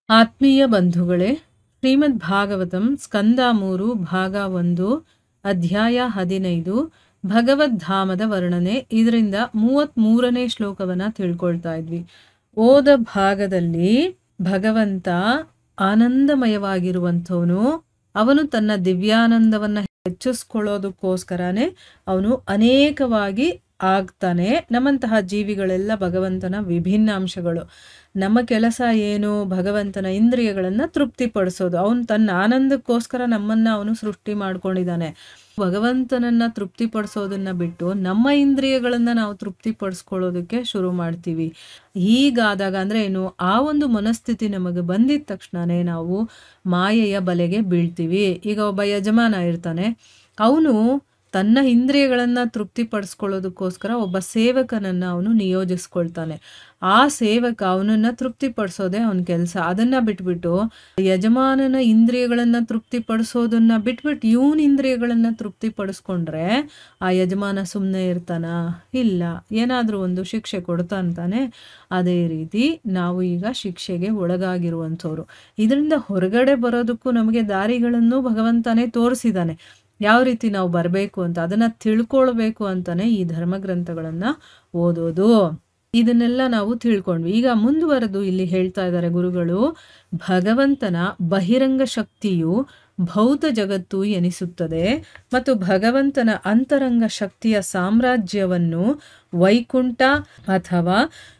ಆತ್ಮೀಯ ಬಂಧುಗಳೇ, ಶ್ರೀಮದ್ ಭಾಗವತಂ ಸ್ಕಂದ 3 ಭಾಗ 1 ಅಧ್ಯಾಯ 15 ಭಗವದ್ಧಾಮದ ವರ್ಣನೆ. ಇದರಿಂದ 33ನೇ ಶ್ಲೋಕವನ್ನ ತಿಳ್ಕೊಳ್ತಾ ಇದ್ವಿ. ಓದ ಭಾಗದಲ್ಲಿ ಭಗವಂತ ಆನಂದಮಯವಾಗಿರುವಂಥವನು. ಅವನು ತನ್ನ ದಿವ್ಯಾನಂದವನ್ನ ಹೆಚ್ಚಿಸ್ಕೊಳ್ಳೋದಕ್ಕೋಸ್ಕರನೇ ಅವನು ಅನೇಕವಾಗಿ ಆಗ್ತಾನೆ. ನಮ್ಮಂತಹ ಜೀವಿಗಳೆಲ್ಲ ಭಗವಂತನ ವಿಭಿನ್ನ ಅಂಶಗಳು. ನಮ್ಮ ಕೆಲಸ ಏನು? ಭಗವಂತನ ಇಂದ್ರಿಯಗಳನ್ನ ತೃಪ್ತಿಪಡಿಸೋದು. ಅವನು ತನ್ನ ಆನಂದಕ್ಕೋಸ್ಕರ ನಮ್ಮನ್ನ ಅವನು ಸೃಷ್ಟಿ ಮಾಡ್ಕೊಂಡಿದ್ದಾನೆ. ಭಗವಂತನನ್ನ ತೃಪ್ತಿಪಡಿಸೋದನ್ನ ಬಿಟ್ಟು ನಮ್ಮ ಇಂದ್ರಿಯಗಳನ್ನ ನಾವು ತೃಪ್ತಿಪಡಿಸ್ಕೊಳ್ಳೋದಕ್ಕೆ ಶುರು ಮಾಡ್ತೀವಿ. ಹೀಗಾದಾಗ ಅಂದ್ರೆ ಏನು, ಆ ಒಂದು ಮನಸ್ಥಿತಿ ನಮಗೆ ಬಂದಿದ ತಕ್ಷಣನೇ ನಾವು ಮಾಯೆಯ ಬಲೆಗೆ ಬೀಳ್ತೀವಿ. ಈಗ ಒಬ್ಬ ಯಜಮಾನ ಇರ್ತಾನೆ, ಅವನು ತನ್ನ ಇಂದ್ರಿಯಗಳನ್ನ ತೃಪ್ತಿಪಡಿಸ್ಕೊಳ್ಳೋದಕ್ಕೋಸ್ಕರ ಒಬ್ಬ ಸೇವಕನನ್ನ ಅವನು ನಿಯೋಜಿಸ್ಕೊಳ್ತಾನೆ. ಆ ಸೇವಕ ಅವನನ್ನ ತೃಪ್ತಿಪಡಿಸೋದೇ ಅವನ ಕೆಲಸ. ಅದನ್ನ ಬಿಟ್ಬಿಟ್ಟು ಯಜಮಾನನ ಇಂದ್ರಿಯಗಳನ್ನ ತೃಪ್ತಿಪಡಿಸೋದನ್ನ ಬಿಟ್ಬಿಟ್ಟು ಇವನ್ ಇಂದ್ರಿಯಗಳನ್ನ ತೃಪ್ತಿಪಡಿಸ್ಕೊಂಡ್ರೆ ಆ ಯಜಮಾನ ಸುಮ್ಮನೆ ಇರ್ತಾನ? ಇಲ್ಲ, ಏನಾದ್ರೂ ಒಂದು ಶಿಕ್ಷೆ ಕೊಡ್ತಾನೆ. ಅದೇ ರೀತಿ ನಾವು ಈಗ ಶಿಕ್ಷೆಗೆ ಒಳಗಾಗಿರುವಂಥವ್ರು. ಇದರಿಂದ ಹೊರಗಡೆ ಬರೋದಕ್ಕೂ ನಮಗೆ ದಾರಿಗಳನ್ನು ಭಗವಂತನೇ ತೋರಿಸಿದಾನೆ. ಯಾವ ರೀತಿ ನಾವು ಬರಬೇಕು ಅಂತ, ಅದನ್ನ ತಿಳ್ಕೊಳ್ಬೇಕು ಅಂತಾನೆ ಈ ಧರ್ಮಗ್ರಂಥಗಳನ್ನ ಓದೋದು. ಇದನ್ನೆಲ್ಲ ನಾವು ತಿಳ್ಕೊಂಡ್ವಿ. ಈಗ ಮುಂದುವರೆದು ಇಲ್ಲಿ ಹೇಳ್ತಾ ಇದ್ದಾರೆ ಗುರುಗಳು, ಭಗವಂತನ ಬಹಿರಂಗ ಶಕ್ತಿಯು ಭೌತ ಜಗತ್ತು ಎನಿಸುತ್ತದೆ ಮತ್ತು ಭಗವಂತನ ಅಂತರಂಗ ಶಕ್ತಿಯ ಸಾಮ್ರಾಜ್ಯವನ್ನು ವೈಕುಂಠ ಅಥವಾ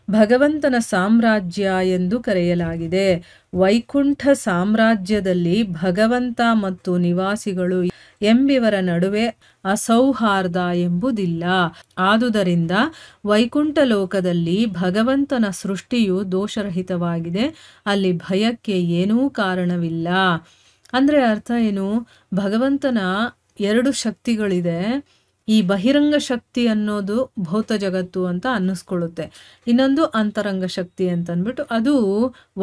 ಭಗವಂತನ ಸಾಮ್ರಾಜ್ಯ ಎಂದು ಕರೆಯಲಾಗಿದೆ. ವೈಕುಂಠ ಸಾಮ್ರಾಜ್ಯದಲ್ಲಿ ಭಗವಂತ ಮತ್ತು ನಿವಾಸಿಗಳು ಎಂಬಿವರ ನಡುವೆ ಅಸೌಹಾರ್ದ ಎಂಬುದಿಲ್ಲ. ಆದುದರಿಂದ ವೈಕುಂಠ ಲೋಕದಲ್ಲಿ ಭಗವಂತನ ಸೃಷ್ಟಿಯು ದೋಷರಹಿತವಾಗಿದೆ. ಅಲ್ಲಿ ಭಯಕ್ಕೆ ಏನೂ ಕಾರಣವಿಲ್ಲ. ಅಂದ್ರೆ ಅರ್ಥ ಏನು? ಭಗವಂತನ 2 ಶಕ್ತಿಗಳಿದೆ. ಈ ಬಹಿರಂಗ ಶಕ್ತಿ ಅನ್ನೋದು ಭೌತ ಜಗತ್ತು ಅಂತ ಅನ್ನಿಸ್ಕೊಳ್ಳುತ್ತೆ. ಇನ್ನೊಂದು ಅಂತರಂಗ ಶಕ್ತಿ ಅಂತ ಅಂದ್ಬಿಟ್ಟು ಅದು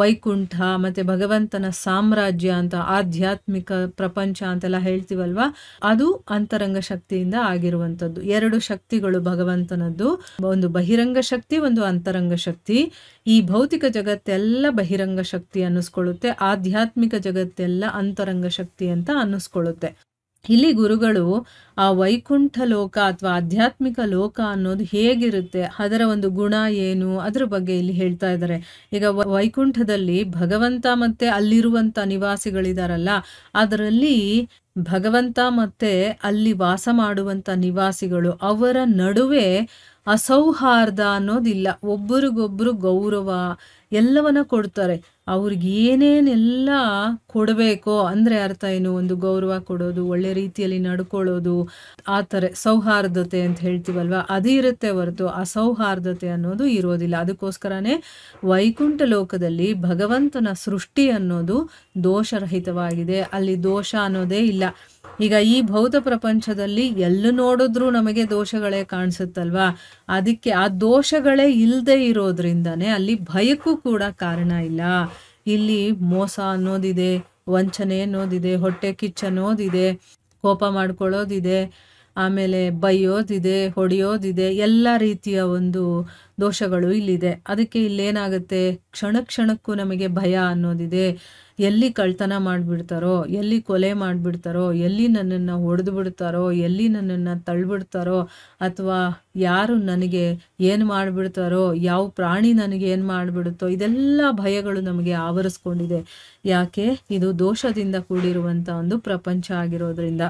ವೈಕುಂಠ ಮತ್ತೆ ಭಗವಂತನ ಸಾಮ್ರಾಜ್ಯ ಅಂತ, ಆಧ್ಯಾತ್ಮಿಕ ಪ್ರಪಂಚ ಅಂತೆಲ್ಲ ಹೇಳ್ತೀವಲ್ವಾ, ಅದು ಅಂತರಂಗ ಶಕ್ತಿಯಿಂದ ಆಗಿರುವಂಥದ್ದು. 2 ಶಕ್ತಿಗಳು ಭಗವಂತನದ್ದು, ಒಂದು ಬಹಿರಂಗ ಶಕ್ತಿ, ಒಂದು ಅಂತರಂಗ ಶಕ್ತಿ. ಈ ಭೌತಿಕ ಜಗತ್ತೆಲ್ಲ ಬಹಿರಂಗ ಶಕ್ತಿ ಅನ್ನಿಸ್ಕೊಳ್ಳುತ್ತೆ, ಆಧ್ಯಾತ್ಮಿಕ ಜಗತ್ತೆಲ್ಲ ಅಂತರಂಗ ಶಕ್ತಿ ಅಂತ ಅನ್ನಿಸ್ಕೊಳ್ಳುತ್ತೆ. ಇಲ್ಲಿ ಗುರುಗಳು ಆ ವೈಕುಂಠ ಲೋಕ ಅಥವಾ ಆಧ್ಯಾತ್ಮಿಕ ಲೋಕ ಅನ್ನೋದು ಹೇಗಿರುತ್ತೆ, ಅದರ ಒಂದು ಗುಣ ಏನು, ಅದ್ರ ಬಗ್ಗೆ ಇಲ್ಲಿ ಹೇಳ್ತಾ ಇದ್ದಾರೆ. ಈಗ ವೈಕುಂಠದಲ್ಲಿ ಭಗವಂತ ಮತ್ತೆ ಅಲ್ಲಿರುವಂತ ನಿವಾಸಿಗಳಿದಾರಲ್ಲ, ಅದರಲ್ಲಿ ಭಗವಂತ ಮತ್ತೆ ಅಲ್ಲಿ ವಾಸ ಮಾಡುವಂತ ನಿವಾಸಿಗಳು, ಅವರ ನಡುವೆ ಅಸೌಹಾರ್ದ ಅನ್ನೋದಿಲ್ಲ. ಒಬ್ಬರಿಗೊಬ್ರು ಗೌರವ ಎಲ್ಲವನ್ನ ಕೊಡ್ತಾರೆ. ಅವ್ರಿಗೆ ಏನೇನೆಲ್ಲ ಕೊಡಬೇಕೋ, ಅಂದ್ರೆ ಅರ್ಥ ಏನು, ಒಂದು ಗೌರವ ಕೊಡೋದು, ಒಳ್ಳೆ ರೀತಿಯಲ್ಲಿ ನಡ್ಕೊಳ್ಳೋದು, ಆ ಥರ ಸೌಹಾರ್ದತೆ ಅಂತ ಹೇಳ್ತೀವಲ್ವ, ಅದು ಇರುತ್ತೆ ಹೊರತು ಅಸೌಹಾರ್ದತೆ ಅನ್ನೋದು ಇರೋದಿಲ್ಲ. ಅದಕ್ಕೋಸ್ಕರನೇ ವೈಕುಂಠ ಲೋಕದಲ್ಲಿ ಭಗವಂತನ ಸೃಷ್ಟಿ ಅನ್ನೋದು ದೋಷರಹಿತವಾಗಿದೆ. ಅಲ್ಲಿ ದೋಷ ಅನ್ನೋದೇ ಇಲ್ಲ. ಈಗ ಈ ಭೌತ ಪ್ರಪಂಚದಲ್ಲಿ ಎಲ್ಲ ನೋಡಿದ್ರೂ ನಮಗೆ ದೋಷಗಳೇ ಕಾಣಿಸುತ್ತಲ್ವಾ, ಅದಕ್ಕೆ ಆ ದೋಷಗಳೇ ಇಲ್ಲದೆ ಇರೋದ್ರಿಂದಾನೇ ಅಲ್ಲಿ ಭಯಕ್ಕೂ ಕೂಡ ಕಾರಣ ಇಲ್ಲ. ಇಲ್ಲಿ ಮೋಸ ಅನ್ನೋದಿದೆ, ವಂಚನೆ ಅನ್ನೋದಿದೆ, ಹೊಟ್ಟೆ ಕಿಚ್ಚ ಅನ್ನೋದಿದೆ, ಕೋಪ ಮಾಡ್ಕೊಳ್ಳೋದಿದೆ, ಆಮೇಲೆ ಬೈಯೋದಿದೆ, ಹೊಡೆಯೋದಿದೆ, ಎಲ್ಲ ರೀತಿಯ ಒಂದು ದೋಷಗಳು ಇಲ್ಲಿದೆ. ಅದಕ್ಕೆ ಇಲ್ಲೇನಾಗುತ್ತೆ, ಕ್ಷಣ ಕ್ಷಣಕ್ಕೂ ನಮಗೆ ಭಯ ಅನ್ನೋದಿದೆ. ಎಲ್ಲಿ ಕಳ್ತನ ಮಾಡಿಬಿಡ್ತಾರೋ, ಎಲ್ಲಿ ಕೊಲೆ ಮಾಡಿಬಿಡ್ತಾರೋ, ಎಲ್ಲಿ ನನ್ನನ್ನು ಹೊಡೆದು ಬಿಡ್ತಾರೋ, ಎಲ್ಲಿ ನನ್ನನ್ನು ತಳ್ಳಿಬಿಡ್ತಾರೋ, ಅಥವಾ ಯಾರು ನನಗೆ ಏನು ಮಾಡಿಬಿಡ್ತಾರೋ, ಯಾವ ಪ್ರಾಣಿ ನನಗೆ ಏನು ಮಾಡಿಬಿಡುತ್ತೋ, ಇದೆಲ್ಲ ಭಯಗಳು ನಮಗೆ ಆವರಿಸ್ಕೊಂಡಿದೆ. ಯಾಕೆ? ಇದು ದೋಷದಿಂದ ಕೂಡಿರುವಂಥ ಒಂದು ಪ್ರಪಂಚ ಆಗಿರೋದ್ರಿಂದ.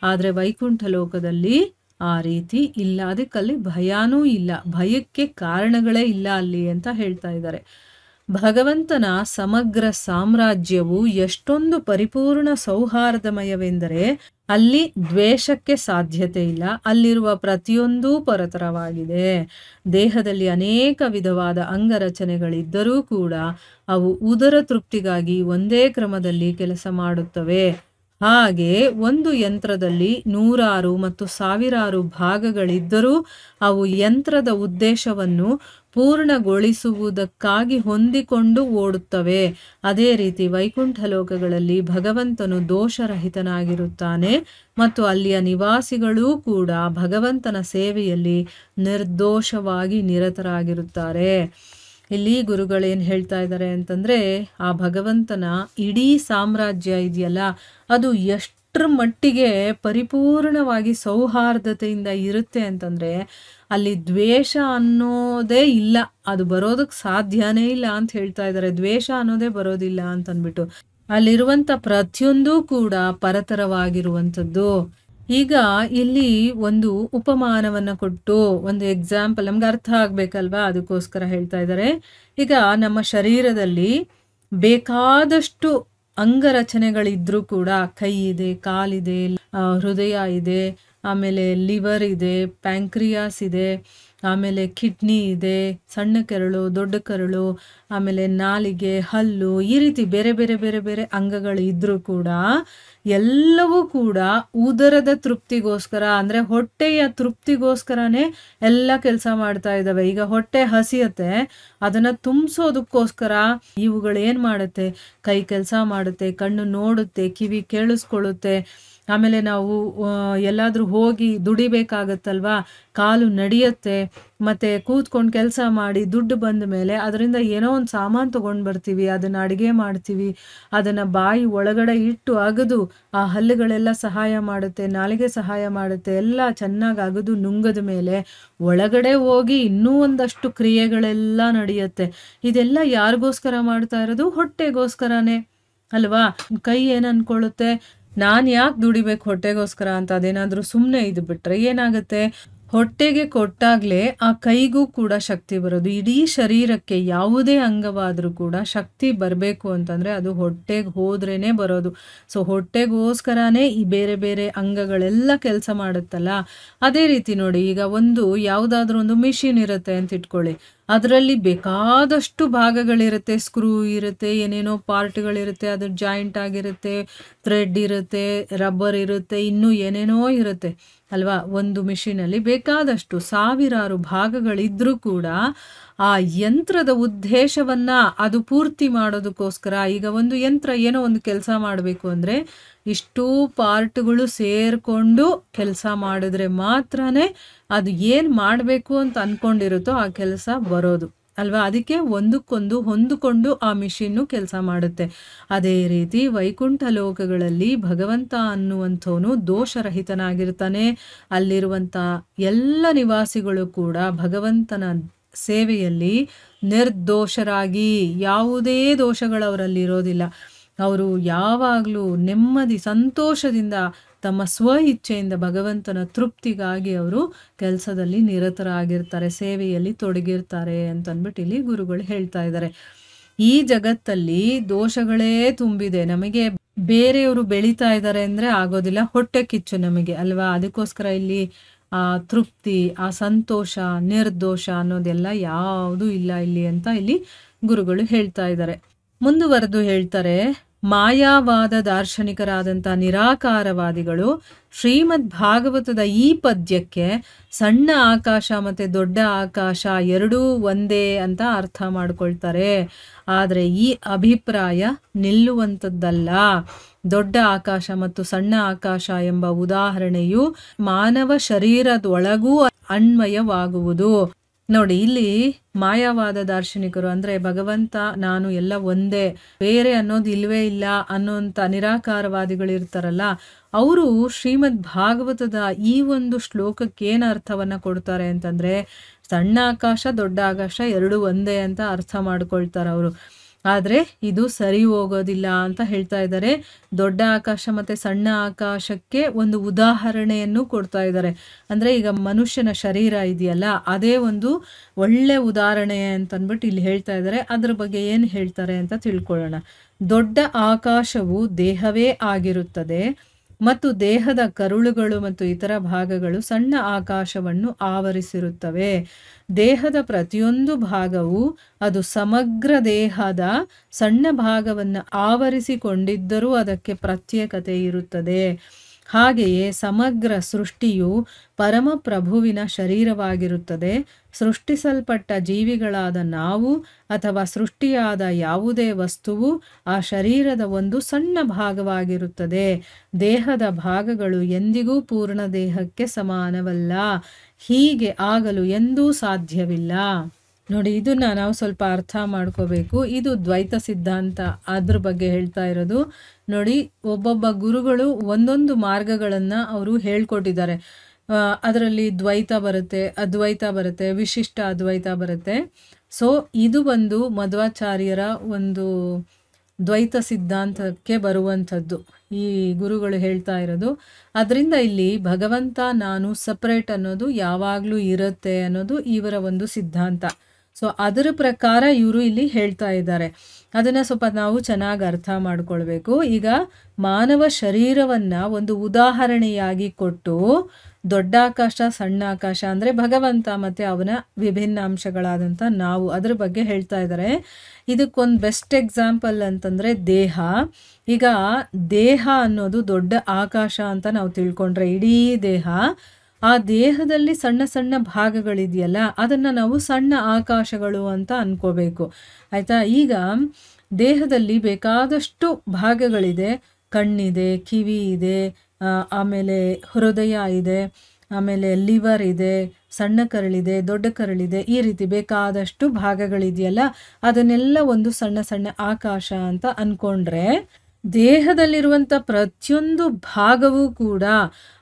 ಆದರೆ ವೈಕುಂಠ ಲೋಕದಲ್ಲಿ ಆ ರೀತಿ ಇಲ್ಲ. ಅದಕ್ಕಲ್ಲಿ ಭಯನೂ ಇಲ್ಲ, ಭಯಕ್ಕೆ ಕಾರಣಗಳೇ ಇಲ್ಲ ಅಲ್ಲಿ ಅಂತ ಹೇಳ್ತಾ ಇದ್ದಾರೆ. ಭಗವಂತನ ಸಮಗ್ರ ಸಾಮ್ರಾಜ್ಯವು ಎಷ್ಟೊಂದು ಪರಿಪೂರ್ಣ ಸೌಹಾರ್ದಮಯವೆಂದರೆ ಅಲ್ಲಿ ದ್ವೇಷಕ್ಕೆ ಸಾಧ್ಯತೆ ಇಲ್ಲ. ಅಲ್ಲಿರುವ ಪ್ರತಿಯೊಂದೂ ಪರತರವಾಗಿದೆ. ದೇಹದಲ್ಲಿ ಅನೇಕ ವಿಧವಾದ ಅಂಗರಚನೆಗಳಿದ್ದರೂ ಕೂಡ ಅವು ಉದರ ತೃಪ್ತಿಗಾಗಿ ಒಂದೇ ಕ್ರಮದಲ್ಲಿ ಕೆಲಸ ಮಾಡುತ್ತವೆ. ಹಾಗೆ ಒಂದು ಯಂತ್ರದಲ್ಲಿ 100 ಮತ್ತು 1000 ಭಾಗಗಳಿದ್ದರೂ ಅವು ಯಂತ್ರದ ಉದ್ದೇಶವನ್ನು ಪೂರ್ಣಗೊಳಿಸುವುದಕ್ಕಾಗಿ ಹೊಂದಿಕೊಂಡು ಓಡುತ್ತವೆ. ಅದೇ ರೀತಿ ವೈಕುಂಠ ಲೋಕಗಳಲ್ಲಿ ಭಗವಂತನು ದೋಷರಹಿತನಾಗಿರುತ್ತಾನೆ ಮತ್ತು ಅಲ್ಲಿಯ ನಿವಾಸಿಗಳೂ ಕೂಡ ಭಗವಂತನ ಸೇವೆಯಲ್ಲಿ ನಿರ್ದೋಷವಾಗಿ ನಿರತರಾಗಿರುತ್ತಾರೆ. ಇಲ್ಲಿ ಗುರುಗಳೇನು ಹೇಳ್ತಾ ಇದ್ದಾರೆ ಅಂತಂದರೆ, ಆ ಭಗವಂತನ ಇಡೀ ಸಾಮ್ರಾಜ್ಯ ಇದೆಯಲ್ಲ, ಅದು ಎಷ್ಟರ ಮಟ್ಟಿಗೆ ಪರಿಪೂರ್ಣವಾಗಿ ಸೌಹಾರ್ದತೆಯಿಂದ ಇರುತ್ತೆ ಅಂತಂದರೆ, ಅಲ್ಲಿ ದ್ವೇಷ ಅನ್ನೋದೇ ಇಲ್ಲ, ಅದು ಬರೋದಕ್ಕೆ ಸಾಧ್ಯನೇ ಇಲ್ಲ ಅಂತ ಹೇಳ್ತಾ ಇದ್ದಾರೆ. ದ್ವೇಷ ಅನ್ನೋದೇ ಬರೋದಿಲ್ಲ ಅಂತಂದ್ಬಿಟ್ಟು ಅಲ್ಲಿರುವಂಥ ಪ್ರತಿಯೊಂದೂ ಕೂಡ ಪರತರವಾಗಿರುವಂಥದ್ದು. ಈಗ ಇಲ್ಲಿ ಒಂದು ಉಪಮಾನವನ್ನು ಕೊಟ್ಟು ಒಂದು ಎಕ್ಸಾಂಪಲ್ ನಮ್ಗೆ ಅರ್ಥ ಆಗ್ಬೇಕಲ್ವಾ, ಅದಕ್ಕೋಸ್ಕರ ಹೇಳ್ತಾ ಇದ್ದಾರೆ. ಈಗ ನಮ್ಮ ಶರೀರದಲ್ಲಿ ಬೇಕಾದಷ್ಟು ಅಂಗರಚನೆಗಳಿದ್ರೂ ಕೂಡ, ಕೈ ಇದೆ, ಕಾಲಿದೆ, ಹೃದಯ ಇದೆ, ಆಮೇಲೆ ಲಿವರ್ ಇದೆ, ಪ್ಯಾಂಕ್ರಿಯಾಸ್ ಇದೆ, ಆಮೇಲೆ ಕಿಡ್ನಿ ಇದೆ, ಸಣ್ಣ ಕರಳು, ದೊಡ್ಡ ಕರಳು, ಆಮೇಲೆ ನಾಲಿಗೆ, ಹಲ್ಲು, ಈ ರೀತಿ ಬೇರೆ ಬೇರೆ ಬೇರೆ ಬೇರೆ ಅಂಗಗಳು ಇದ್ರೂ ಕೂಡ ಎಲ್ಲವೂ ಕೂಡ ಉದರದ ತೃಪ್ತಿಗೋಸ್ಕರ, ಅಂದರೆ ಹೊಟ್ಟೆಯ ತೃಪ್ತಿಗೋಸ್ಕರನೇ ಎಲ್ಲ ಕೆಲಸ ಮಾಡ್ತಾ ಇದ್ದಾವೆ. ಈಗ ಹೊಟ್ಟೆ ಹಸಿಯತ್ತೆ, ಅದನ್ನು ತುಂಬಿಸೋದಕ್ಕೋಸ್ಕರ ಇವುಗಳೇನು ಮಾಡುತ್ತೆ, ಕೈ ಕೆಲಸ ಮಾಡುತ್ತೆ, ಕಣ್ಣು ನೋಡುತ್ತೆ, ಕಿವಿ ಕೇಳಿಸ್ಕೊಳ್ಳುತ್ತೆ, ಆಮೇಲೆ ನಾವು ಎಲ್ಲಾದರೂ ಹೋಗಿ ದುಡಿಬೇಕಾಗತ್ತಲ್ವಾ, ಕಾಲು ನಡೆಯುತ್ತೆ, ಮತ್ತು ಕೂತ್ಕೊಂಡು ಕೆಲಸ ಮಾಡಿ ದುಡ್ಡು ಬಂದ ಮೇಲೆ ಅದರಿಂದ ಏನೋ ಒಂದು ಸಾಮಾನು ತೊಗೊಂಡು ಬರ್ತೀವಿ, ಅದನ್ನು ಅಡುಗೆ ಮಾಡ್ತೀವಿ, ಅದನ್ನು ಬಾಯಿ ಒಳಗಡೆ ಇಟ್ಟು ಅಗದು ಆ ಹಲ್ಲುಗಳೆಲ್ಲ ಸಹಾಯ ಮಾಡುತ್ತೆ, ನಾಲಿಗೆ ಸಹಾಯ ಮಾಡುತ್ತೆ, ಎಲ್ಲ ಚೆನ್ನಾಗಿ ಅಗದು ನುಂಗದ ಮೇಲೆ ಒಳಗಡೆ ಹೋಗಿ ಇನ್ನೂ ಒಂದಷ್ಟು ಕ್ರಿಯೆಗಳೆಲ್ಲ ನಡೆಯುತ್ತೆ. ಇದೆಲ್ಲ ಯಾರಿಗೋಸ್ಕರ ಮಾಡ್ತಾ ಇರೋದು? ಹೊಟ್ಟೆಗೋಸ್ಕರನೇ ಅಲ್ವಾ. ಕೈ ಏನು ಅಂದ್ಕೊಳ್ಳುತ್ತೆ, ನಾನು ಯಾಕೆ ದುಡಿಬೇಕು ಹೊಟ್ಟೆಗೋಸ್ಕರ ಅಂತ, ಅದೇನಾದರೂ ಸುಮ್ಮನೆ ಇದು ಬಿಟ್ಟರೆ ಏನಾಗುತ್ತೆ, ಹೊಟ್ಟೆಗೆ ಕೊಟ್ಟಾಗಲೇ ಆ ಕೈಗೂ ಕೂಡ ಶಕ್ತಿ ಬರೋದು. ಇಡೀ ಶರೀರಕ್ಕೆ ಯಾವುದೇ ಅಂಗವಾದರೂ ಕೂಡ ಶಕ್ತಿ ಬರಬೇಕು ಅಂತಂದರೆ ಅದು ಹೊಟ್ಟೆಗೆ ಹೋದ್ರೇ ಬರೋದು. ಸೊ ಹೊಟ್ಟೆಗೋಸ್ಕರನೇ ಈ ಬೇರೆ ಬೇರೆ ಅಂಗಗಳೆಲ್ಲ ಕೆಲಸ ಮಾಡುತ್ತಲ್ಲ. ಅದೇ ರೀತಿ ನೋಡಿ, ಈಗ ಯಾವುದಾದ್ರೂ ಒಂದು ಮಿಷಿನ್ ಇರುತ್ತೆ ಅಂತ ಇಟ್ಕೊಳ್ಳಿ, ಅದರಲ್ಲಿ ಬೇಕಾದಷ್ಟು ಭಾಗಗಳಿರುತ್ತೆ, ಸ್ಕ್ರೂ ಇರುತ್ತೆ, ಏನೇನೋ ಪಾರ್ಟ್ಗಳಿರುತ್ತೆ, ಅದ್ರ ಜಾಯಿಂಟ್ ಆಗಿರುತ್ತೆ, ಥ್ರೆಡ್ ಇರುತ್ತೆ, ರಬ್ಬರ್ ಇರುತ್ತೆ, ಇನ್ನೂ ಏನೇನೋ ಇರುತ್ತೆ ಅಲ್ವಾ. ಒಂದು ಮಿಷಿನಲ್ಲಿ ಬೇಕಾದಷ್ಟು ಸಾವಿರಾರು ಭಾಗಗಳಿದ್ರೂ ಕೂಡ ಆ ಯಂತ್ರದ ಉದ್ದೇಶವನ್ನು ಅದು ಪೂರ್ತಿ ಮಾಡೋದಕ್ಕೋಸ್ಕರ, ಈಗ ಒಂದು ಯಂತ್ರ ಏನೋ ಒಂದು ಕೆಲಸ ಮಾಡಬೇಕು ಅಂದರೆ ಇಷ್ಟೂ ಪಾರ್ಟ್ಗಳು ಸೇರಿಕೊಂಡು ಕೆಲಸ ಮಾಡಿದ್ರೆ ಮಾತ್ರನೇ ಅದು ಏನು ಮಾಡಬೇಕು ಅಂತ ಅಂದ್ಕೊಂಡಿರುತ್ತೋ ಆ ಕೆಲಸ ಬರೋದು ಅಲ್ವಾ. ಅದಕ್ಕೆ ಒಂದಕ್ಕೊಂದು ಹೊಂದಿಕೊಂಡು ಆ ಮಿಷಿನ್ನು ಕೆಲಸ ಮಾಡುತ್ತೆ. ಅದೇ ರೀತಿ ವೈಕುಂಠ ಲೋಕಗಳಲ್ಲಿ ಭಗವಂತ ಅನ್ನುವಂಥವನು ದೋಷರಹಿತನಾಗಿರ್ತಾನೆ. ಅಲ್ಲಿರುವಂಥ ಎಲ್ಲ ನಿವಾಸಿಗಳು ಕೂಡ ಭಗವಂತನ ಸೇವೆಯಲ್ಲಿ ನಿರ್ದೋಷರಾಗಿ, ಯಾವುದೇ ದೋಷಗಳು ಅವರಲ್ಲಿ ಇರೋದಿಲ್ಲ. ಅವರು ಯಾವಾಗಲೂ ನೆಮ್ಮದಿ ಸಂತೋಷದಿಂದ ತಮ್ಮ ಸ್ವ ಇಚ್ಛೆಯಿಂದ ಭಗವಂತನ ತೃಪ್ತಿಗಾಗಿ ಅವರು ಕೆಲಸದಲ್ಲಿ ನಿರತರಾಗಿರ್ತಾರೆ, ಸೇವೆಯಲ್ಲಿ ತೊಡಗಿರ್ತಾರೆ ಅಂತಂದ್ಬಿಟ್ಟು ಇಲ್ಲಿ ಗುರುಗಳು ಹೇಳ್ತಾ ಇದ್ದಾರೆ. ಈ ಜಗತ್ತಲ್ಲಿ ದೋಷಗಳೇ ತುಂಬಿದೆ. ನಮಗೆ ಬೇರೆಯವರು ಬೆಳೀತಾ ಇದ್ದಾರೆ ಅಂದರೆ ಆಗೋದಿಲ್ಲ, ಹೊಟ್ಟೆ ಕಿಚ್ಚು ನಮಗೆ ಅಲ್ವಾ. ಅದಕ್ಕೋಸ್ಕರ ಇಲ್ಲಿ ಆ ತೃಪ್ತಿ, ಆ ಸಂತೋಷ, ನಿರ್ದೋಷ ಅನ್ನೋದೆಲ್ಲ ಯಾವುದೂ ಇಲ್ಲ ಇಲ್ಲಿ ಅಂತ ಇಲ್ಲಿ ಗುರುಗಳು ಹೇಳ್ತಾ ಇದ್ದಾರೆ. ಮುಂದುವರೆದು ಹೇಳ್ತಾರೆ, ಮಾಯಾವಾದ ದಾರ್ಶನಿಕರಾದಂಥ ನಿರಾಕಾರವಾದಿಗಳು ಶ್ರೀಮದ್ ಭಾಗವತದ ಈ ಪದ್ಯಕ್ಕೆ ಸಣ್ಣ ಆಕಾಶ ಮತ್ತು ದೊಡ್ಡ ಆಕಾಶ ಎರಡೂ ಒಂದೇ ಅಂತ ಅರ್ಥ ಮಾಡ್ಕೊಳ್ತಾರೆ. ಆದರೆ ಈ ಅಭಿಪ್ರಾಯ ನಿಲ್ಲುವಂಥದ್ದಲ್ಲ. ದೊಡ್ಡ ಆಕಾಶ ಮತ್ತು ಸಣ್ಣ ಆಕಾಶ ಎಂಬ ಉದಾಹರಣೆಯು ಮಾನವ ಶರೀರದೊಳಗೂ ಅನ್ವಯವಾಗುವುದು. ನೋಡಿ, ಇಲ್ಲಿ ಮಾಯಾವಾದ ದಾರ್ಶನಿಕರು ಅಂದರೆ ಭಗವಂತ ನಾನು ಎಲ್ಲ ಒಂದೇ, ಬೇರೆ ಅನ್ನೋದು ಇಲ್ವೇ ಇಲ್ಲ ಅನ್ನೋಂಥ ನಿರಾಕಾರವಾದಿಗಳು ಇರ್ತಾರಲ್ಲ, ಅವರು ಶ್ರೀಮದ್ ಭಾಗವತದ ಈ ಒಂದು ಶ್ಲೋಕಕ್ಕೆ ಏನು ಅರ್ಥವನ್ನು ಕೊಡ್ತಾರೆ ಅಂತಂದರೆ, ಸಣ್ಣ ಆಕಾಶ ದೊಡ್ಡ ಆಕಾಶ ಎರಡೂ ಒಂದೇ ಅಂತ ಅರ್ಥ ಮಾಡ್ಕೊಳ್ತಾರೆ ಅವರು. ಆದರೆ ಇದು ಸರಿ ಹೋಗೋದಿಲ್ಲ ಅಂತ ಹೇಳ್ತಾ ಇದ್ದಾರೆ. ದೊಡ್ಡ ಆಕಾಶ ಮತ್ತು ಸಣ್ಣ ಆಕಾಶಕ್ಕೆ ಒಂದು ಉದಾಹರಣೆಯನ್ನು ಕೊಡ್ತಾ ಇದ್ದಾರೆ. ಅಂದರೆ ಈಗ ಮನುಷ್ಯನ ಶರೀರ ಇದೆಯಲ್ಲ, ಅದೇ ಒಂದು ಒಳ್ಳೆ ಉದಾಹರಣೆ ಅಂತಂದ್ಬಿಟ್ಟು ಇಲ್ಲಿ ಹೇಳ್ತಾ ಇದ್ದಾರೆ. ಅದ್ರ ಬಗ್ಗೆ ಏನು ಹೇಳ್ತಾರೆ ಅಂತ ತಿಳ್ಕೊಳ್ಳೋಣ. ದೊಡ್ಡ ಆಕಾಶವು ದೇಹವೇ ಆಗಿರುತ್ತದೆ ಮತ್ತು ದೇಹದ ಕರುಳುಗಳು ಮತ್ತು ಇತರ ಭಾಗಗಳು ಸಣ್ಣ ಆಕಾಶವನ್ನು ಆವರಿಸಿರುತ್ತವೆ. ದೇಹದ ಪ್ರತಿಯೊಂದು ಭಾಗವು ಅದು ಸಮಗ್ರ ದೇಹದ ಸಣ್ಣ ಭಾಗವನ್ನು ಆವರಿಸಿಕೊಂಡಿದ್ದರೂ ಅದಕ್ಕೆ ಪ್ರತ್ಯೇಕತೆ ಇರುತ್ತದೆ. ಹಾಗೆಯೇ ಸಮಗ್ರ ಸೃಷ್ಟಿಯು ಪರಮಪ್ರಭುವಿನ ಶರೀರವಾಗಿರುತ್ತದೆ. ಸೃಷ್ಟಿಸಲ್ಪಟ್ಟ ಜೀವಿಗಳಾದ ನಾವು ಅಥವಾ ಸೃಷ್ಟಿಯಾದ ಯಾವುದೇ ವಸ್ತುವು ಆ ಶರೀರದ ಒಂದು ಸಣ್ಣ ಭಾಗವಾಗಿರುತ್ತದೆ. ದೇಹದ ಭಾಗಗಳು ಎಂದಿಗೂ ಪೂರ್ಣ ದೇಹಕ್ಕೆ ಸಮಾನವಲ್ಲ. ಹೀಗೆ ಆಗಲು ಎಂದೂ ಸಾಧ್ಯವಿಲ್ಲ. ನೋಡಿ, ಇದನ್ನ ನಾವು ಸ್ವಲ್ಪ ಅರ್ಥ ಮಾಡ್ಕೋಬೇಕು. ಇದು ದ್ವೈತ ಸಿದ್ಧಾಂತ, ಅದ್ರ ಬಗ್ಗೆ ಹೇಳ್ತಾ ಇರೋದು. ನೋಡಿ, ಒಬ್ಬೊಬ್ಬ ಗುರುಗಳು ಒಂದೊಂದು ಮಾರ್ಗಗಳನ್ನು ಅವರು ಹೇಳ್ಕೊಟ್ಟಿದ್ದಾರೆ. ಅದರಲ್ಲಿ ದ್ವೈತ ಬರುತ್ತೆ, ಅದ್ವೈತ ಬರುತ್ತೆ, ವಿಶಿಷ್ಟ ಅದ್ವೈತ ಬರುತ್ತೆ. ಸೊ ಇದು ಒಂದು ಮಧ್ವಾಚಾರ್ಯರ ಒಂದು ದ್ವೈತ ಸಿದ್ಧಾಂತಕ್ಕೆ ಬರುವಂಥದ್ದು ಈ ಗುರುಗಳು ಹೇಳ್ತಾ ಇರೋದು. ಅದರಿಂದ ಇಲ್ಲಿ ಭಗವಂತ ನಾನು ಸಪ್ರೇಟ್ ಅನ್ನೋದು ಯಾವಾಗಲೂ ಇರುತ್ತೆ ಅನ್ನೋದು ಇವರ ಒಂದು ಸಿದ್ಧಾಂತ. ಸೊ ಅದರ ಪ್ರಕಾರ ಇವರು ಇಲ್ಲಿ ಹೇಳ್ತಾ ಇದ್ದಾರೆ. ಅದನ್ನು ಸ್ವಲ್ಪ ನಾವು ಚೆನ್ನಾಗಿ ಅರ್ಥ ಮಾಡ್ಕೊಳ್ಬೇಕು. ಈಗ ಮಾನವ ಶರೀರವನ್ನು ಒಂದು ಉದಾಹರಣೆಯಾಗಿ ಕೊಟ್ಟು ದೊಡ್ಡ ಆಕಾಶ ಸಣ್ಣ ಆಕಾಶ ಅಂದರೆ ಭಗವಂತ ಮತ್ತು ಅವನ ವಿಭಿನ್ನ ಅಂಶಗಳಾದಂಥ ನಾವು ಅದ್ರ ಬಗ್ಗೆ ಹೇಳ್ತಾ ಇದ್ದಾರೆ. ಇದಕ್ಕೊಂದು ಬೆಸ್ಟ್ ಎಕ್ಸಾಂಪಲ್ ಅಂತಂದರೆ ದೇಹ. ಈಗ ದೇಹ ಅನ್ನೋದು ದೊಡ್ಡ ಆಕಾಶ ಅಂತ ನಾವು ತಿಳ್ಕೊಂಡ್ರೆ ಇಡೀ ದೇಹ, ಆ ದೇಹದಲ್ಲಿ ಸಣ್ಣ ಸಣ್ಣ ಭಾಗಗಳಿದೆಯಲ್ಲ ಅದನ್ನು ನಾವು ಸಣ್ಣ ಆಕಾಶಗಳು ಅಂತ ಅನ್ಕೋಬೇಕು, ಆಯಿತಾ. ಈಗ ದೇಹದಲ್ಲಿ ಬೇಕಾದಷ್ಟು ಭಾಗಗಳಿದೆ. ಕಣ್ಣಿದೆ, ಕಿವಿ ಇದೆ, ಆಮೇಲೆ ಹೃದಯ ಇದೆ, ಆಮೇಲೆ ಲಿವರ್ ಇದೆ, ಸಣ್ಣ ಕರಳಿದೆ, ದೊಡ್ಡ ಕರಳಿದೆ, ಈ ರೀತಿ ಬೇಕಾದಷ್ಟು ಭಾಗಗಳಿದೆಯಲ್ಲ ಅದನ್ನೆಲ್ಲ ಒಂದು ಸಣ್ಣ ಸಣ್ಣ ಆಕಾಶ ಅಂತ ಅಂದ್ಕೊಂಡ್ರೆ ದೇಹದಲ್ಲಿರುವಂಥ ಪ್ರತಿಯೊಂದು ಭಾಗವೂ ಕೂಡ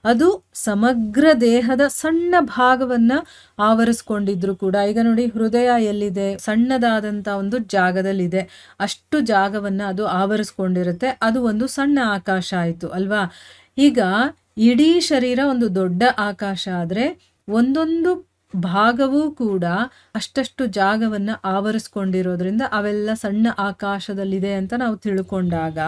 ಅದು ಸಮಗ್ರ ದೇಹದ ಸಣ್ಣ ಭಾಗವನ್ನು ಆವರಿಸ್ಕೊಂಡಿದ್ರು ಕೂಡ. ಈಗ ನೋಡಿ, ಹೃದಯ ಎಲ್ಲಿದೆ, ಸಣ್ಣದಾದಂಥ ಒಂದು ಜಾಗದಲ್ಲಿದೆ, ಅಷ್ಟು ಜಾಗವನ್ನು ಅದು ಆವರಿಸ್ಕೊಂಡಿರುತ್ತೆ. ಅದು ಒಂದು ಸಣ್ಣ ಆಕಾಶ ಆಯಿತು ಅಲ್ವಾ. ಈಗ ಇಡೀ ಶರೀರ ಒಂದು ದೊಡ್ಡ ಆಕಾಶ ಆದರೆ ಒಂದೊಂದು ಭಾಗವೂ ಕೂಡ ಅಷ್ಟಷ್ಟು ಜಾಗವನ್ನು ಆವರಿಸ್ಕೊಂಡಿರೋದ್ರಿಂದ ಅವೆಲ್ಲ ಸಣ್ಣ ಆಕಾಶದಲ್ಲಿದೆ ಅಂತ ನಾವು ತಿಳ್ಕೊಂಡಾಗ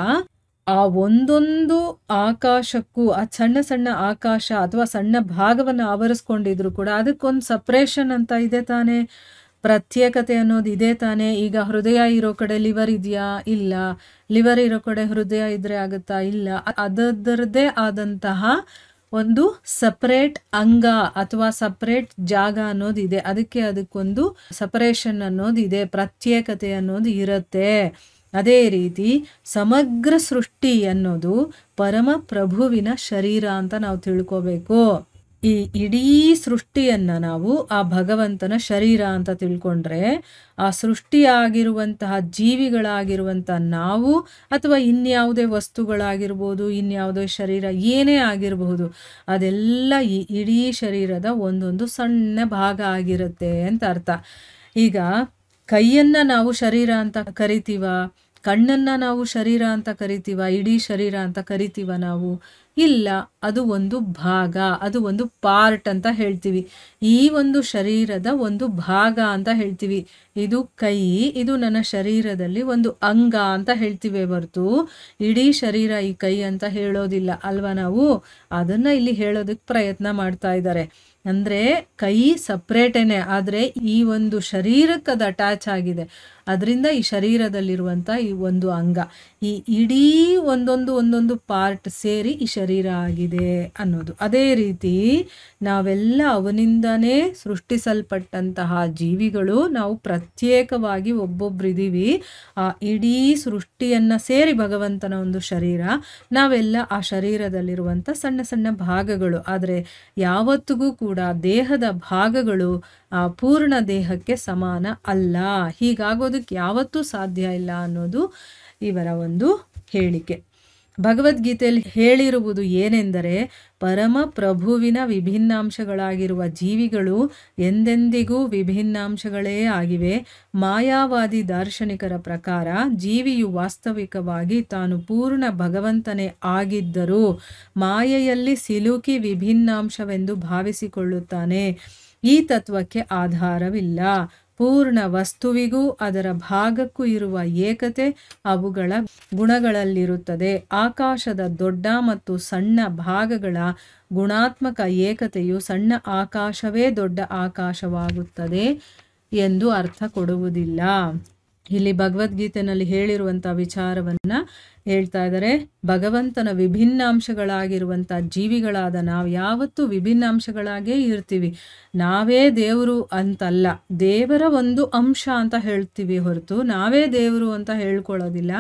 ಆ ಒಂದೊಂದು ಆಕಾಶಕ್ಕೂ ಆ ಸಣ್ಣ ಸಣ್ಣ ಆಕಾಶ ಅಥವಾ ಸಣ್ಣ ಭಾಗವನ್ನು ಆವರಿಸ್ಕೊಂಡಿದ್ರು ಕೂಡ ಅದಕ್ಕೊಂದು ಸಪ್ರೇಷನ್ ಅಂತ ಇದೆ ತಾನೇ, ಪ್ರತ್ಯೇಕತೆ ಅನ್ನೋದು ಇದೆ ತಾನೇ. ಈಗ ಹೃದಯ ಇರೋ ಕಡೆ ಲಿವರ್ ಇದೆಯಾ? ಇಲ್ಲ. ಲಿವರ್ ಇರೋ ಕಡೆ ಹೃದಯ ಇದ್ರೆ ಆಗುತ್ತಾ? ಇಲ್ಲ. ಅದರದ್ದೇ ಆದಂತಹ ಒಂದು ಸಪರೇಟ್ ಅಂಗ ಅಥವಾ ಸಪರೇಟ್ ಜಾಗ ಅನ್ನೋದು ಇದೆ. ಅದಕ್ಕೊಂದು ಸಪರೇಷನ್ ಅನ್ನೋದು ಇದೆ, ಪ್ರತ್ಯೇಕತೆ ಅನ್ನೋದು ಇರುತ್ತೆ. ಅದೇ ರೀತಿ ಸಮಗ್ರ ಸೃಷ್ಟಿ ಅನ್ನೋದು ಪರಮ ಪ್ರಭುವಿನ ಶರೀರ ಅಂತ ನಾವು ತಿಳ್ಕೋಬೇಕು. ಈ ಇಡೀ ಸೃಷ್ಟಿಯನ್ನು ನಾವು ಆ ಭಗವಂತನ ಶರೀರ ಅಂತ ತಿಳ್ಕೊಂಡ್ರೆ ಆ ಸೃಷ್ಟಿಯಾಗಿರುವಂತಹ ಜೀವಿಗಳಾಗಿರುವಂಥ ನಾವು ಅಥವಾ ಇನ್ಯಾವುದೇ ವಸ್ತುಗಳಾಗಿರ್ಬೋದು, ಇನ್ಯಾವುದೇ ಶರೀರ ಏನೇ ಆಗಿರಬಹುದು, ಅದೆಲ್ಲ ಈ ಇಡೀ ಶರೀರದ ಒಂದೊಂದು ಸಣ್ಣ ಭಾಗ ಆಗಿರುತ್ತೆ ಅಂತ ಅರ್ಥ. ಈಗ ಕೈಯನ್ನು ನಾವು ಶರೀರ ಅಂತ ಕರಿತೀವ, ಕಣ್ಣನ್ನು ನಾವು ಶರೀರ ಅಂತ ಕರಿತೀವ, ಇಡೀ ಶರೀರ ಅಂತ ಕರಿತೀವ ನಾವು? ಇಲ್ಲ. ಅದು ಒಂದು ಭಾಗ, ಅದು ಒಂದು ಪಾರ್ಟ್ ಅಂತ ಹೇಳ್ತೀವಿ. ಈ ಒಂದು ಶರೀರದ ಒಂದು ಭಾಗ ಅಂತ ಹೇಳ್ತೀವಿ. ಇದು ಕೈ, ಇದು ನನ್ನ ಶರೀರದಲ್ಲಿ ಒಂದು ಅಂಗ ಅಂತ ಹೇಳ್ತೀವಿ ಹೊರತು ಇಡೀ ಶರೀರ ಈ ಕೈ ಅಂತ ಹೇಳೋದಿಲ್ಲ ಅಲ್ವಾ. ನಾವು ಅದನ್ನು ಇಲ್ಲಿ ಹೇಳೋದಕ್ಕೆ ಪ್ರಯತ್ನ ಮಾಡ್ತಾ ಇದ್ದಾರೆ. ಅಂದರೆ ಕೈ ಸಪ್ರೇಟೇನೆ, ಆದರೆ ಈ ಒಂದು ಶರೀರಕ್ಕೆ ಅದು ಅಟ್ಯಾಚ್ ಆಗಿದೆ. ಅದರಿಂದ ಈ ಶರೀರದಲ್ಲಿರುವಂಥ ಈ ಒಂದು ಅಂಗ, ಈ ಇಡೀ ಒಂದೊಂದು ಪಾರ್ಟ್ ಸೇರಿ ಈ ಶರೀರ ಆಗಿದೆ ಅನ್ನೋದು. ಅದೇ ರೀತಿ ನಾವೆಲ್ಲ ಅವನಿಂದನೇ ಸೃಷ್ಟಿಸಲ್ಪಟ್ಟಂತಹ ಜೀವಿಗಳು, ನಾವು ಪ್ರತ್ಯೇಕವಾಗಿ ಒಬ್ಬೊಬ್ಬರಿದ್ದೀವಿ. ಆ ಇಡೀ ಸೃಷ್ಟಿಯನ್ನು ಸೇರಿ ಭಗವಂತನ ಒಂದು ಶರೀರ, ನಾವೆಲ್ಲ ಆ ಶರೀರದಲ್ಲಿರುವಂಥ ಸಣ್ಣ ಸಣ್ಣ ಭಾಗಗಳು. ಆದರೆ ಯಾವತ್ತಿಗೂ ಕೂಡ ದೇಹದ ಭಾಗಗಳು ಆ ಪೂರ್ಣ ದೇಹಕ್ಕೆ ಸಮಾನ ಅಲ್ಲ. ಹೀಗಾಗೋದಕ್ಕೆ ಯಾವತ್ತೂ ಸಾಧ್ಯ ಇಲ್ಲ ಅನ್ನೋದು ಇವರ ಒಂದು ಹೇಳಿಕೆ. ಭಗವದ್ಗೀತೆಯಲ್ಲಿ ಹೇಳಿರುವುದು ಏನೆಂದರೆ, ಪರಮ ಪ್ರಭುವಿನ ವಿಭಿನ್ನಾಂಶಗಳಾಗಿರುವ ಜೀವಿಗಳು ಎಂದೆಂದಿಗೂ ವಿಭಿನ್ನಾಂಶಗಳೇ ಆಗಿವೆ. ಮಾಯಾವಾದಿ ದಾರ್ಶನಿಕರ ಪ್ರಕಾರ ಜೀವಿಯು ವಾಸ್ತವಿಕವಾಗಿ ತಾನು ಪೂರ್ಣ ಭಗವಂತನೇ ಆಗಿದ್ದರೂ ಮಾಯೆಯಲ್ಲಿ ಸಿಲುಕಿ ವಿಭಿನ್ನಾಂಶವೆಂದು ಭಾವಿಸಿಕೊಳ್ಳುತ್ತಾನೆ. ಈ ತತ್ವಕ್ಕೆ ಆಧಾರವಿಲ್ಲ. ಪೂರ್ಣ ವಸ್ತುವಿಗೂ ಅದರ ಭಾಗಕ್ಕೂ ಇರುವ ಏಕತೆ ಅವುಗಳ ಗುಣಗಳಲ್ಲಿರುತ್ತದೆ. ಆಕಾಶದ ದೊಡ್ಡ ಮತ್ತು ಸಣ್ಣ ಭಾಗಗಳ ಗುಣಾತ್ಮಕ ಏಕತೆಯು ಸಣ್ಣ ಆಕಾಶವೇ ದೊಡ್ಡ ಆಕಾಶವಾಗುತ್ತದೆ ಎಂದು ಅರ್ಥ ಕೊಡುವುದಿಲ್ಲ. ಇಲ್ಲಿ ಭಗವದ್ಗೀತೆಯಲ್ಲಿ ಹೇಳಿರುವಂಥ ವಿಚಾರವನ್ನು ಹೇಳ್ತಾ ಇದ್ದಾರೆ. ಭಗವಂತನ ವಿಭಿನ್ನಾಂಶಗಳಾಗಿರುವಂಥ ಜೀವಿಗಳಾದ ನಾವು ಯಾವತ್ತೂ ವಿಭಿನ್ನಾಂಶಗಳಾಗೇ ಇರ್ತೀವಿ. ನಾವೇ ದೇವರು ಅಂತಲ್ಲ, ದೇವರ ಒಂದು ಅಂಶ ಅಂತ ಹೇಳ್ತೀವಿ ಹೊರತು ನಾವೇ ದೇವರು ಅಂತ ಹೇಳ್ಕೊಳ್ಳೋದಿಲ್ಲ.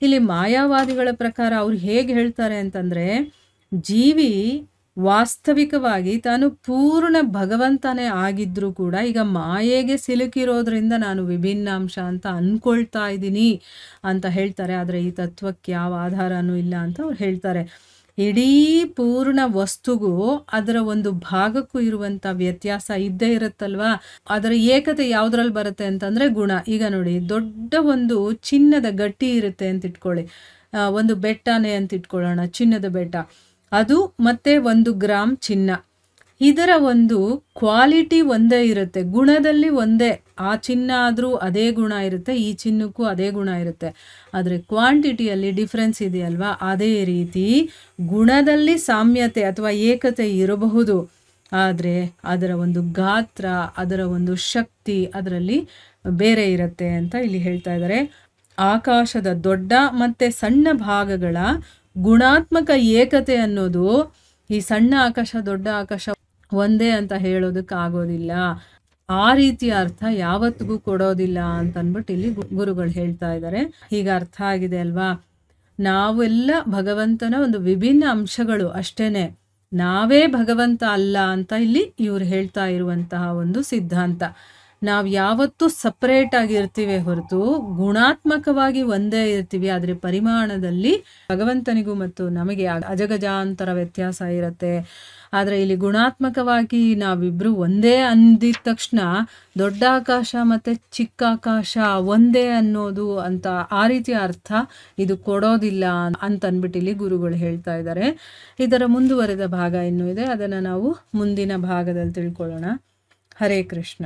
ಇಲ್ಲಿ ಮಾಯಾವಾದಿಗಳ ಪ್ರಕಾರ ಅವ್ರು ಹೇಗೆ ಹೇಳ್ತಾರೆ ಅಂತಂದರೆ, ಜೀವಿ ವಾಸ್ತವಿಕವಾಗಿ ತಾನು ಪೂರ್ಣ ಭಗವಂತನೇ ಆಗಿದ್ರೂ ಕೂಡ ಈಗ ಮಾಯೆಗೆ ಸಿಲುಕಿರೋದ್ರಿಂದ ನಾನು ವಿಭಿನ್ನಾಂಶ ಅಂತ ಅನ್ಕೊಳ್ತಾ ಇದ್ದೀನಿ ಅಂತ ಹೇಳ್ತಾರೆ. ಆದರೆ ಈ ತತ್ವಕ್ಕೆ ಯಾವ ಆಧಾರನೂ ಇಲ್ಲ ಅಂತ ಅವ್ರು ಹೇಳ್ತಾರೆ. ಇಡೀ ಪೂರ್ಣ ವಸ್ತುಗೂ ಅದರ ಒಂದು ಭಾಗಕ್ಕೂ ಇರುವಂಥ ವ್ಯತ್ಯಾಸ ಇದ್ದೇ ಇರುತ್ತಲ್ವಾ. ಅದರ ಏಕತೆ ಯಾವುದ್ರಲ್ಲಿ ಬರುತ್ತೆ ಅಂತಂದರೆ ಗುಣ. ಈಗ ನೋಡಿ, ದೊಡ್ಡ ಒಂದು ಚಿನ್ನದ ಗಟ್ಟಿ ಇರುತ್ತೆ ಅಂತ ಇಟ್ಕೊಳ್ಳಿ, ಒಂದು ಬೆಟ್ಟನೇ ಅಂತ ಇಟ್ಕೊಳ್ಳೋಣ, ಚಿನ್ನದ ಬೆಟ್ಟ. ಅದು ಮತ್ತೆ 1 ಗ್ರಾಮ್ ಚಿನ್ನ, ಇದರ ಒಂದು ಕ್ವಾಲಿಟಿ ಒಂದೇ ಇರುತ್ತೆ, ಗುಣದಲ್ಲಿ ಒಂದೇ. ಆ ಚಿನ್ನ ಆದರೂ ಅದೇ ಗುಣ ಇರುತ್ತೆ, ಈ ಚಿನ್ನಕ್ಕೂ ಅದೇ ಗುಣ ಇರುತ್ತೆ. ಆದರೆ ಕ್ವಾಂಟಿಟಿಯಲ್ಲಿ ಡಿಫ್ರೆನ್ಸ್ ಇದೆಯಲ್ವಾ, ಅದೇ ರೀತಿ ಗುಣದಲ್ಲಿ ಸಾಮ್ಯತೆ ಅಥವಾ ಏಕತೆ ಇರಬಹುದು, ಆದರೆ ಅದರ ಒಂದು ಗಾತ್ರ, ಅದರ ಒಂದು ಶಕ್ತಿ ಅದರಲ್ಲಿ ಬೇರೆ ಇರುತ್ತೆ ಅಂತ ಇಲ್ಲಿ ಹೇಳ್ತಾ ಇದ್ದಾರೆ. ಆಕಾಶದ ದೊಡ್ಡ ಮತ್ತು ಸಣ್ಣ ಭಾಗಗಳ ಗುಣಾತ್ಮಕ ಏಕತೆ ಅನ್ನೋದು ಈ ಸಣ್ಣ ಆಕಾಶ ದೊಡ್ಡ ಆಕಾಶ ಒಂದೇ ಅಂತ ಹೇಳೋದಕ್ಕಾಗೋದಿಲ್ಲ. ಆ ರೀತಿಯ ಅರ್ಥ ಯಾವತ್ತಿಗೂ ಕೊಡೋದಿಲ್ಲ ಅಂತ ಅಂದ್ಬಿಟ್ಟು ಇಲ್ಲಿ ಗುರುಗಳು ಹೇಳ್ತಾ ಇದ್ದಾರೆ. ಈಗ ಅರ್ಥ ಆಗಿದೆ ಅಲ್ವಾ? ನಾವೆಲ್ಲ ಭಗವಂತನ ಒಂದು ವಿಭಿನ್ನ ಅಂಶಗಳು ಅಷ್ಟೇನೆ, ನಾವೇ ಭಗವಂತ ಅಲ್ಲ ಅಂತ ಇಲ್ಲಿ ಇವ್ರು ಹೇಳ್ತಾ ಇರುವಂತಹ ಒಂದು ಸಿದ್ಧಾಂತ. ನಾವು ಯಾವತ್ತೂ ಸಪ್ರೇಟ್ ಆಗಿರ್ತೀವಿ ಹೊರತು ಗುಣಾತ್ಮಕವಾಗಿ ಒಂದೇ ಇರ್ತೀವಿ, ಆದರೆ ಪರಿಮಾಣದಲ್ಲಿ ಭಗವಂತನಿಗೂ ಮತ್ತು ನಮಗೆ ಅಜಗಜಾಂತರ ವ್ಯತ್ಯಾಸ ಇರುತ್ತೆ. ಆದರೆ ಇಲ್ಲಿ ಗುಣಾತ್ಮಕವಾಗಿ ನಾವಿಬ್ರು ಒಂದೇ ಅಂದಿದ ತಕ್ಷಣ ದೊಡ್ಡ ಆಕಾಶ ಮತ್ತು ಚಿಕ್ಕ ಆಕಾಶ ಒಂದೇ ಅನ್ನೋದು ಅಂತ ಆ ರೀತಿಯ ಅರ್ಥ ಇದು ಕೊಡೋದಿಲ್ಲ ಅಂತ ಅಂದ್ಬಿಟ್ಟು ಇಲ್ಲಿ ಗುರುಗಳು ಹೇಳ್ತಾ ಇದ್ದಾರೆ. ಇದರ ಮುಂದುವರೆದ ಭಾಗ ಇನ್ನೂ ಇದೆ, ಅದನ್ನು ನಾವು ಮುಂದಿನ ಭಾಗದಲ್ಲಿ ತಿಳ್ಕೊಳ್ಳೋಣ. ಹರೇ ಕೃಷ್ಣ.